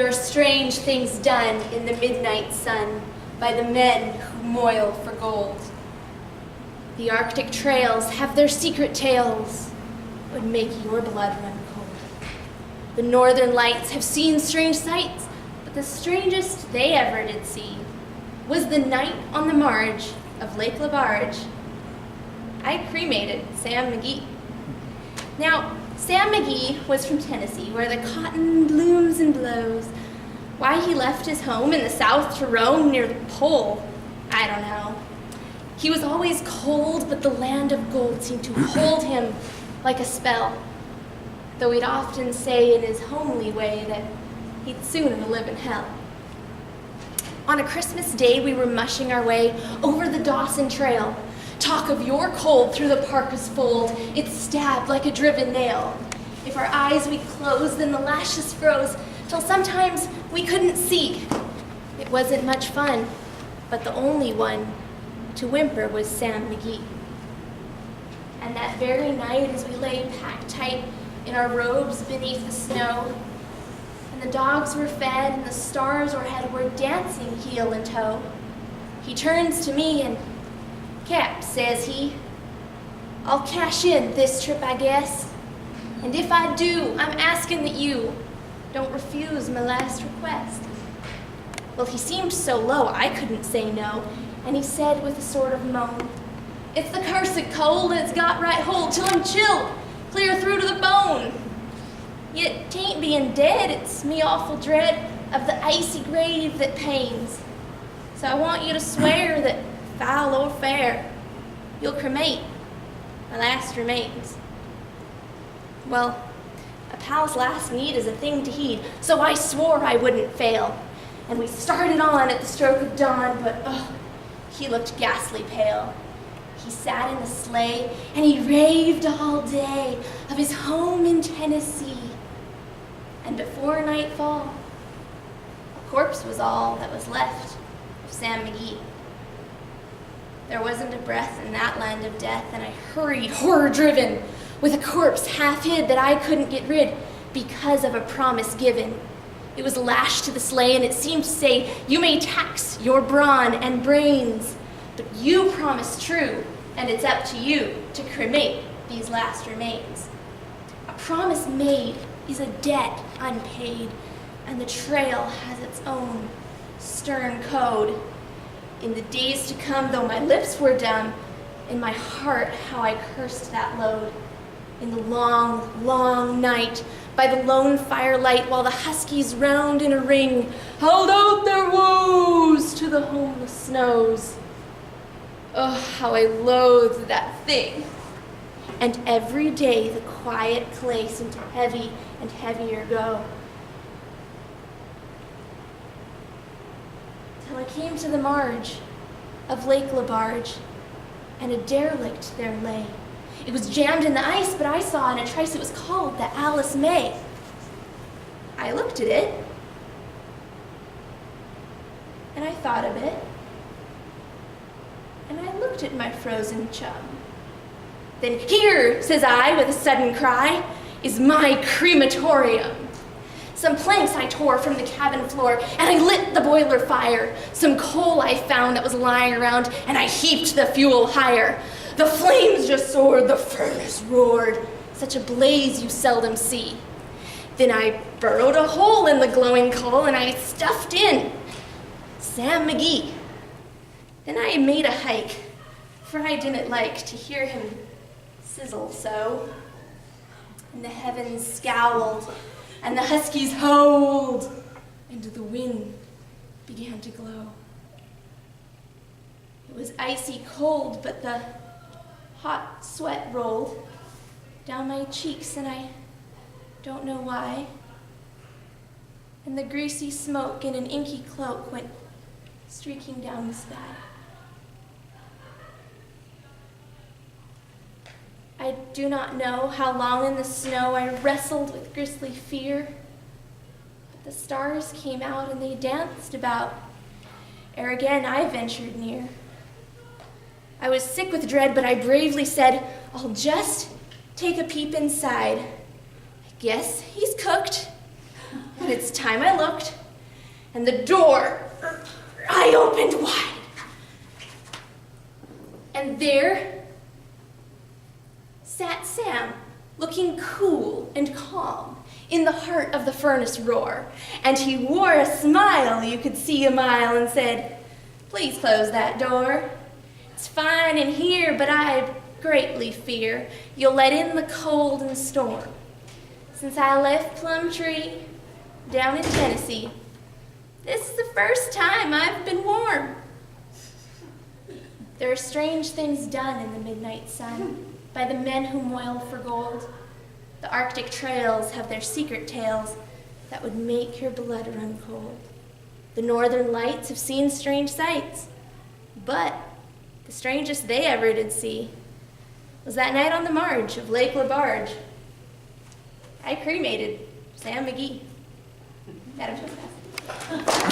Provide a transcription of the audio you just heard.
are strange things done in the midnight sun by the men who moil for gold. The Arctic trails have their secret tales, would make your blood run cold. The northern lights have seen strange sights, but the strangest they ever did see was the night on the marge of Lake Labarge. I cremated Sam Magee. Now, Sam Magee was from Tennessee, where the cotton blooms and blows. Why he left his home in the south to roam near the pole, I don't know. He was always cold, but the land of gold seemed to hold him like a spell, though he'd often say in his homely way that he'd sooner live in hell. On a Christmas day, we were mushing our way over the Dawson Trail. Talk of your cold through the parka's fold, it stabbed like a driven nail. If our eyes we closed, then the lashes froze, till sometimes we couldn't see. It wasn't much fun, but the only one to whimper was Sam Magee. And that very night, as we lay packed tight in our robes beneath the snow, and the dogs were fed and the stars overhead were dancing heel and toe, he turns to me and, "Cap," says he, "I'll cash in this trip, I guess. And if I do, I'm asking that you don't refuse my last request." Well, he seemed so low I couldn't say no, and he said with a sort of moan, "It's the cursed cold, and it's got right hold till I'm chilled, clear through to the bone. Yet 'tain't being dead, it's me awful dread of the icy grave that pains. So I want you to swear that, foul or fair, you'll cremate my last remains." Well, a pal's last need is a thing to heed, so I swore I wouldn't fail. And we started on at the stroke of dawn, but he looked ghastly pale. He sat in the sleigh and he raved all day of his home in Tennessee. And before nightfall, a corpse was all that was left of Sam Magee. There wasn't a breath in that land of death, and I hurried, horror-driven, with a corpse half hid that I couldn't get rid because of a promise given. It was lashed to the sleigh, and it seemed to say, "You may tax your brawn and brains, but you promised true, and it's up to you to cremate these last remains. A promise made is a debt unpaid, and the trail has its own stern code. In the days to come, though my lips were dumb, in my heart how I cursed that load. In the long, long night, by the lone firelight, while the huskies round in a ring held out their woes to the homeless snows. Oh, how I loathed that thing. And every day the quiet clay seemed to heavy and heavier go, till I came to the marge of Lake Labarge, and a derelict there lay. It was jammed in the ice, but I saw in a trice it was called the Alice May. I looked at it, and I thought of it, and I looked at my frozen chum. Then "Here," says I with a sudden cry, "is my crematorium." Some planks I tore from the cabin floor, and I lit the boiler fire. Some coal I found that was lying around, and I heaped the fuel higher. The flames just soared, the furnace roared, such a blaze you seldom see. Then I burrowed a hole in the glowing coal, and I stuffed in Sam Magee. Then I made a hike, for I didn't like to hear him sizzle so. And the heavens scowled, and the huskies howled, and the wind began to glow. It was icy cold, but the hot sweat rolled down my cheeks, and I don't know why. And the greasy smoke in an inky cloak went streaking down the sky. I do not know how long in the snow I wrestled with grisly fear, but the stars came out and they danced about, ere again I ventured near. I was sick with dread, but I bravely said, "I'll just take a peep inside. I guess he's cooked." And it's time I looked, and the door I opened wide. And there sat Sam, looking cool and calm in the heart of the furnace roar. And he wore a smile you could see a mile and said, "Please close that door. It's fine in here, but I greatly fear you'll let in the cold and storm. Since I left Plumtree down in Tennessee, this is the first time I've been warm." There are strange things done in the midnight sun by the men who moil for gold. The Arctic trails have their secret tales that would make your blood run cold. The northern lights have seen strange sights, but the strangest they ever did see was that night on the marge of Lake LaBarge. I cremated Sam Magee. Madam Toastmaster.